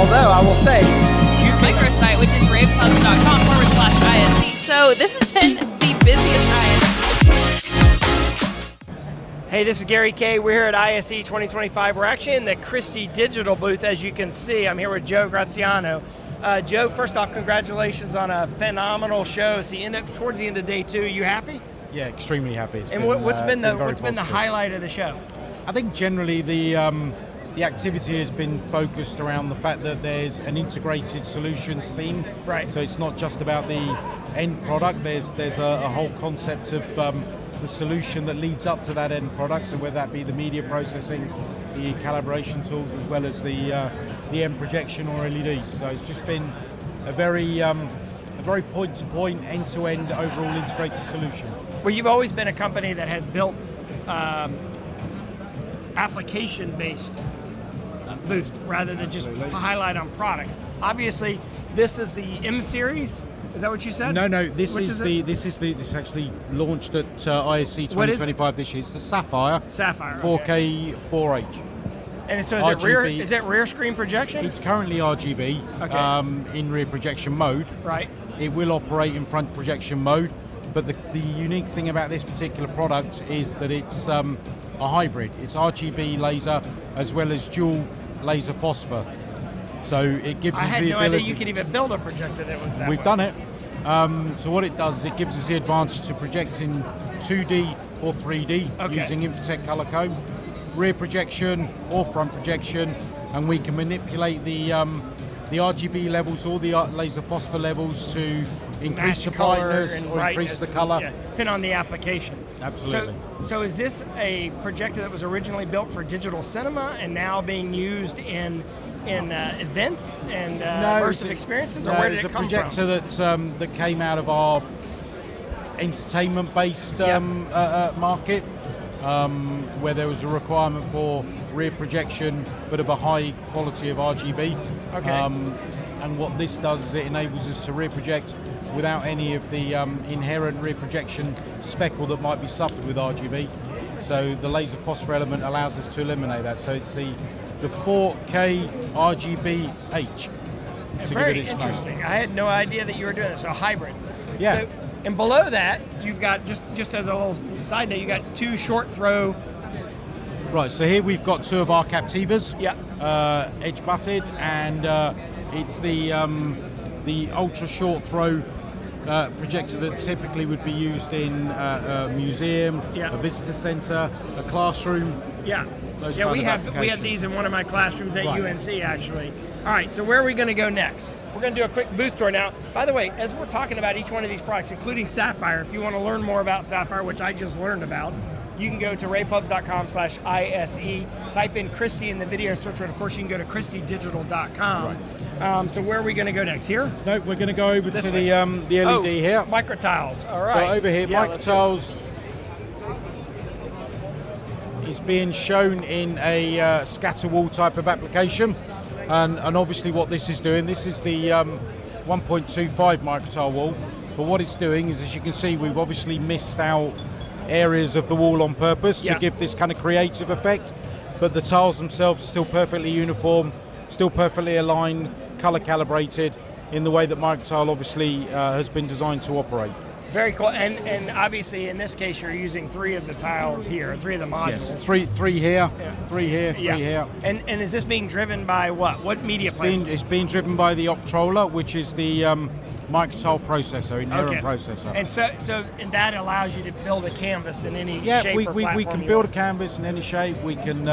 Although I will say, microsite, which is ravepubs.com/ISE. So this has been the busiest ISE. hey, this is Gary Kayye. We're here at ISE 2025. We're actually in the Christie digital booth, as you can see. I'm here with Joe Graziano. Joe, first off, congratulations on a phenomenal show. It's towards the end of day 2. You happy? Yeah, extremely happy. What's been the highlight of the show? I think generally the activity has been focused around the fact that there's an integrated solutions theme. Right. So it's not just about the end product. There's a whole concept of the solution that leads up to that end product. So whether that be the media processing, the calibration tools, as well as the end projection or LEDs. So it's just been a very point-to-point, end-to-end, overall integrated solution. Well, you've always been a company that has built application-based booth rather than just highlight on products. Obviously, this is the M series. Is that what you said? No. This is actually launched at ISE 2025 this year. It's the Sapphire. 4K okay. 4H. And so is it rear screen projection? It's currently RGB in rear projection mode. Right. It will operate in front projection mode, but the unique thing about this particular product is that it's a hybrid. It's RGB laser as well as dual laser phosphor. So it gives us the ability. I had no idea you could even build a projector that was that We've done it. So what it does is it gives us the advantage to project in 2D or 3D using Infotech color code, rear projection or front projection, and we can manipulate the RGB levels or the laser phosphor levels to increase the brightness or increase the color. Yeah, depending on the application. Absolutely. So is this a projector that was originally built for digital cinema and now being used in events and immersive experiences, or where did it come from? It's a projector that came out of our entertainment-based market, where there was a requirement for rear projection, but of a high quality of RGB. Okay. And what this does is it enables us to rear project without any of the inherent rear projection speckle that might be suffered with RGB. So the laser phosphor element allows us to eliminate that. So it's the 4K RGB-H. Very interesting. I had no idea that you were doing this. So hybrid. Yeah. So, and below that, you've got, just as a little side note, you got 2 short throw. Right, so here we've got 2 of our Captivas. Yeah. Edge butted, and it's the ultra short throw projector that typically would be used in a museum, a visitor center, a classroom. Yeah. We have these in one of my classrooms at UNC actually. All right, so where are we going to go next? We're going to do a quick booth tour now. By the way, as we're talking about each one of these products, including Sapphire, if you want to learn more about Sapphire, which I just learned about, you can go to ravepubs.com/ISE, type in Christie in the video search, and of course you can go to christiedigital.com. Right. So where are we going to go next? Here? No, we're going to go over to the LED here. Microtiles, all right. So over here, Microtiles is being shown in a scatter wall type of application. And obviously what this is doing, this is the 1.25 microtile wall, but what it's doing is, as you can see, we've obviously missed out areas of the wall on purpose to give this kind of creative effect, but the tiles themselves are still perfectly uniform, still perfectly aligned, color calibrated in the way that microtile obviously has been designed to operate. Very cool, and obviously in this case you're using 3 of the tiles here, 3 of the modules. Yes, three here, 3 here, 3 here. And is this being driven by what? What media platform? It's being driven by the Optroller, which is the microtile processor, inherent processor. And so and that allows you to build a canvas in any shape or platform. We can build a canvas in any shape. We can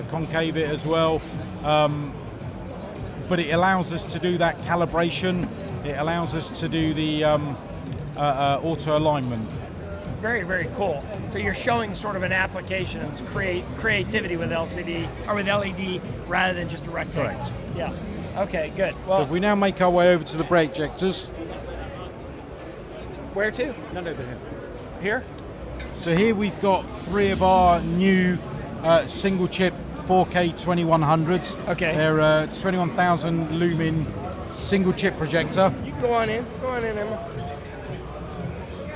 concave it as well. But it allows us to do that calibration. It allows us to do the auto alignment. It's very, very cool. So you're showing sort of an application and creativity with LCD or with LED rather than just a rectangle. Correct. Yeah. Okay, good. Well, so if we now make our way over to the brake ejectors. Where to? No, over here. Here? So here we've got 3 of our new single chip 4K 2100s. Okay. They're 21,000 lumen single chip projector. You go on in, Emma.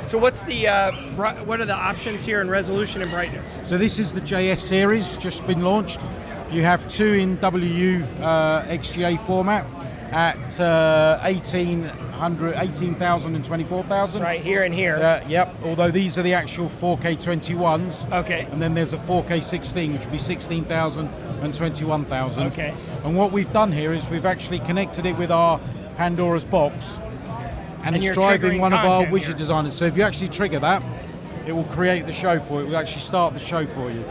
So what's the what are the options here in resolution and brightness? So this is the JS series, just been launched. You have 2 in XGA format at 18,000 and 24,000. Right here and here. Yep. Although these are the actual 4K 21s. Okay. And then there's a 4K 16, which would be 16,000 and 21,000. Okay. And what we've done here is we've actually connected it with our Pandora's box, and it's you're driving triggering one of our content widget here. designers. So if you actually trigger that, it will create the show for you. It will actually start the show for you.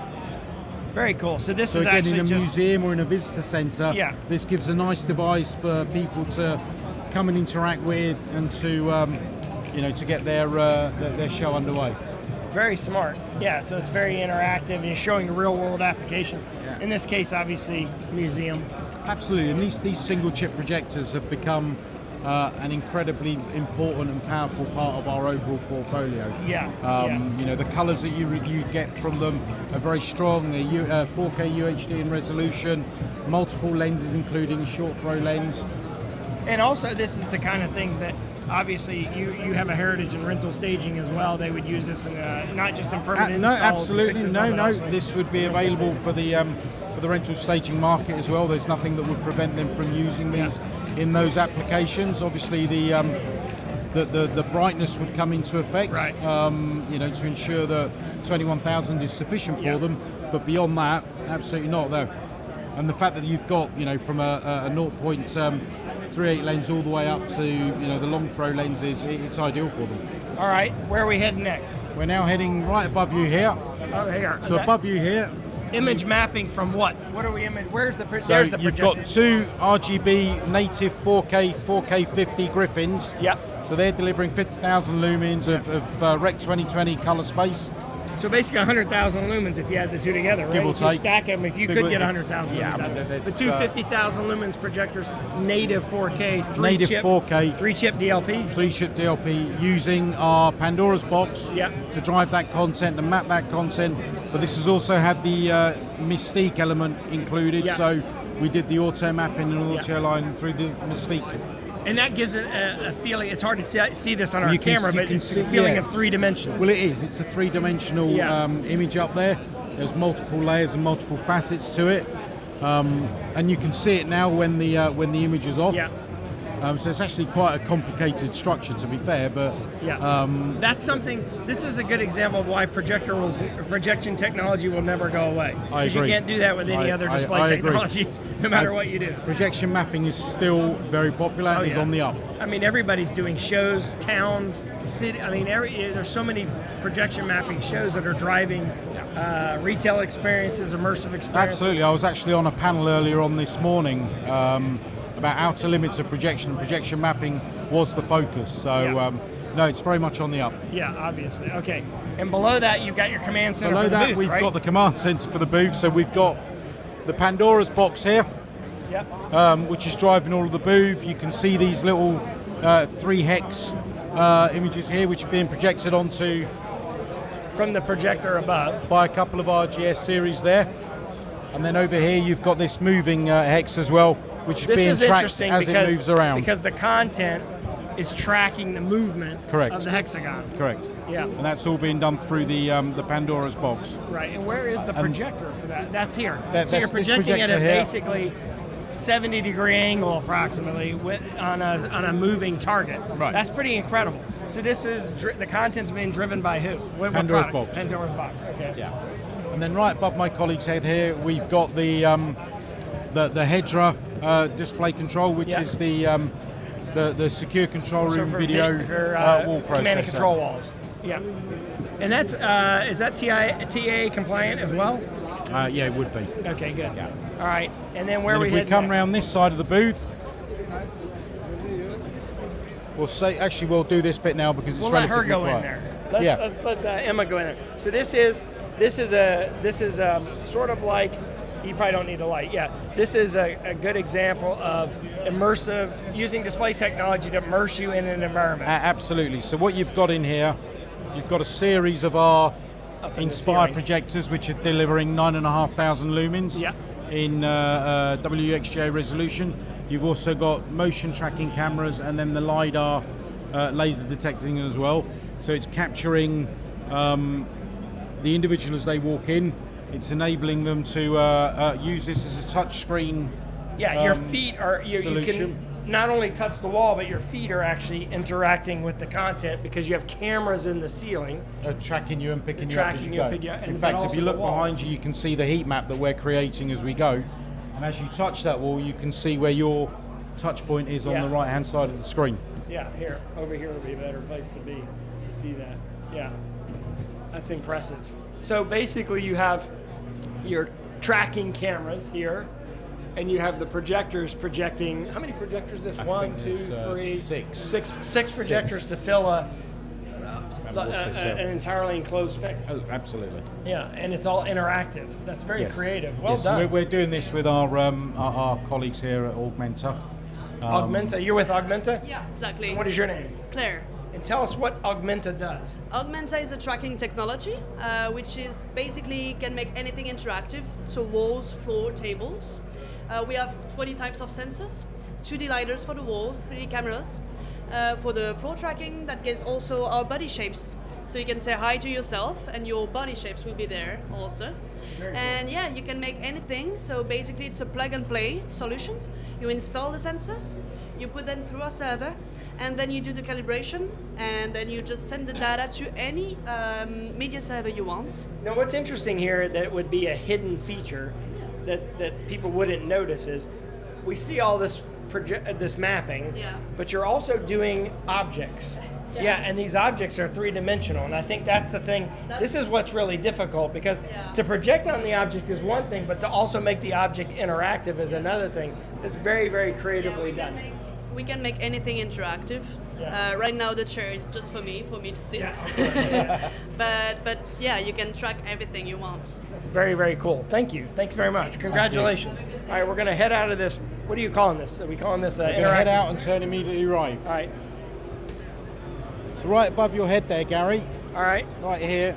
Very cool. So this So is again, actually in a just museum or in a visitor centre, Yeah. this gives a nice device for people to come and interact with, and to to get their show underway. very smart. Yeah, so it's very interactive and you're showing a real world application. Yeah. In this case, obviously, museum. Absolutely, and these single chip projectors have become an incredibly important and powerful part of our overall portfolio. Yeah. The colours that you get from them are very strong. They're 4K UHD in resolution, multiple lenses including a short throw lens. And also, this is the kind of things that obviously you have a heritage in rental staging as well. They would use this in not just in permanent No, installs. and absolutely, fixes, no. but also This would be rental available staging. for the rental staging market as well. There's nothing that would prevent them from using these in those applications. Obviously, the brightness would come into effect, Right. To ensure that 21,000 is sufficient for Yeah. them. But beyond that, absolutely not, though. And the fact that you've got, from a 0.38 lens all the way up to, the long throw lenses, it's ideal for them. All right, where are we heading next? We're now heading right above you here. Oh, here. So above you here, Image mapping from what? What are we image? Where's the? so There's the you've projector. got 2 RGB native 4K 50 Griffins. Yep. So they're delivering 50,000 lumens of Rec 2020 color space. So basically 100,000 lumens if you add the two together, right? Give or If you take. stack them, if you Give could or- get 100,000 Yeah, lumens. I out mean, of it. The it's, two 50,000 lumens projectors, native 4K, Native chip, 4K. 3-chip DLP. 3-chip DLP using our Pandora's box Yep. to drive that content and map that content. But this has also had the Mystique element included. Yeah. So we did the auto mapping and Yeah. auto line through the Mystique. And that gives it a feeling, it's hard to see this on our You can- camera, you but can it's a see- feeling yeah. of 3 dimensions. Well, it is. It's a 3-dimensional Yeah. image up there. There's multiple layers and multiple facets to it, and you can see it now when the image is off. Yeah. So it's actually quite a complicated structure, to be fair. But Yeah, that's something. This is a good example of why projection technology will never go away. I Because you agree. can't do that with any other display I agree. technology, no matter what you do. projection mapping is still very popular. Oh, and is yeah. on the up. I mean, everybody's doing shows, towns, city. I mean, there's so many projection mapping shows that are driving retail experiences, immersive experiences. Absolutely. I was actually on a panel earlier on this morning about outer limits of projection. Projection mapping was the focus. So Yeah. no, it's very much on the up. Yeah, obviously. Okay, and below that you've got your command center. Below for the that, booth, we've right? got the command center for the booth. So we've got the Pandora's box here, Yep. which is driving all of the booth. You can see these little 3 hex images here, which are being projected onto From the projector above. by a couple of RGS series there. And then over here, you've got this moving hex as well, which is This being is tracked interesting as because it moves around. because the content is tracking the movement Correct. of the hexagon. Correct. Yeah. And that's all being done through the Pandora's box. Right. And where is the projector for that? That's here. So That's you're this projecting it projector at here. basically 70-degree angle approximately on a moving target. Right. That's pretty incredible. So this is the content's being driven by who? What Pandora's product? box. Pandora's box. Okay. Yeah. And then right above my colleague's head here, we've got the Hedra display control, which Yeah. is the secure control So room for video wall processor. command and control walls. Yeah. And that's is that TA compliant as well? Yeah, it would be. Okay, good. Yeah. All right. And then where And we if we head come next? around this side of the booth, we'll do this bit now because it's We'll let relatively her go in quiet. there. Yeah. Let's let Emma go in there. So this is sort of like, you probably don't need the light. Yeah, this is a good example of immersive, using display technology to immerse you in an environment. Absolutely. So what you've got in here, you've got a series of our Up in the Inspire ceiling. projectors, which are delivering 9,500 lumens Yeah. in WXGA resolution. You've also got motion tracking cameras and then the LiDAR laser detecting as well. So it's capturing the individual as they walk in. it's enabling them to use this as a touch screen. Yeah, your feet are, you solution. can not only touch the wall, but your feet are actually interacting with the content because you have cameras in the ceiling. Tracking you and picking you up as Tracking you you go. and picking you up, In and fact, then if you also look the wall. behind you, you can see the heat map that we're creating as we go. And as you touch that wall, you can see where your touch point is on Yeah. the right-hand side of the screen. Yeah, here, over here would be a better place to be to see that. Yeah, that's impressive. So basically you have your tracking cameras here, and you have the projectors projecting, how many projectors is this? One, two, three, six projectors to fill an entirely enclosed space. Oh, absolutely. Yeah, and it's all interactive. That's very Yes. creative. Well Yes, done. We're doing this with our colleagues here at Augmenta. Augmenta, you're with Augmenta? Yeah, exactly. What is your name? Claire. And tell us what Augmenta does. Augmenta is a tracking technology, which is basically can make anything interactive. So walls, floor, tables. We have 20 types of sensors, 2D lidars for the walls, 3D cameras. For the floor tracking, that gets also our body shapes. So you can say hi to yourself and your body shapes will be there also. And yeah, you can make anything. So basically it's a plug and play solution. You install the sensors, you put them through our server, and then you do the calibration, and then you just send the data to any media server you want. Now what's interesting here that would be a hidden feature that people wouldn't notice is we see all this this mapping, but you're also doing objects. Yeah, and these objects are three-dimensional, and I think that's the thing. This is what's really difficult, because to project on the object is one thing, but to also make the object interactive is another thing. It's very, very creatively done. We can make anything interactive. Right now the chair is just for me to sit. Yeah. But yeah, you can track everything you want. That's very, very cool. Thank you. Thanks very much. Congratulations. All right, we're going to head out of this. What are you calling this? Are we calling this We're interactive? going to head out and turn immediately right. All right. So right above your head there, Gary. All right. Right here,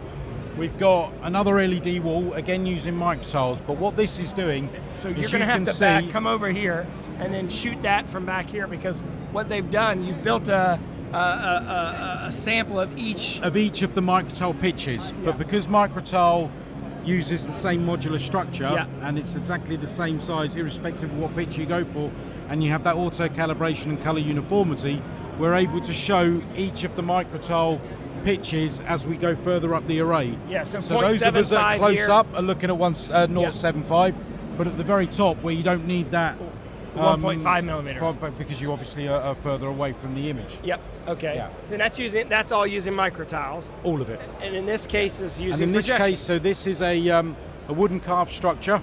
we've got another LED wall, again using microtiles. But what this is doing, So is you're going to have can to come over here and then shoot that from back here, because what they've done, you've built a sample of each. of each of the microtile pitches. But because microtile uses the same modular structure, and it's exactly the same size irrespective of what pitch you go for, and you have that auto calibration and color uniformity, we're able to show each of the microtile pitches as we go further up the array. Yeah, so those of us that are 0.75 close here. up are looking at 0.75, but at the very top where you don't need that 1.5 millimeter. because you obviously are further away from the image. Yep. Okay. Yeah. So that's all using microtiles. All of it. And in this case, is using. And in this projection. case, so this is a wooden carved structure,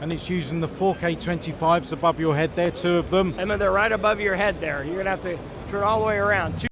and it's using the 4K 25s above your head there, two of them. Emma, they're right above your head there. You're gonna have to turn all the way around.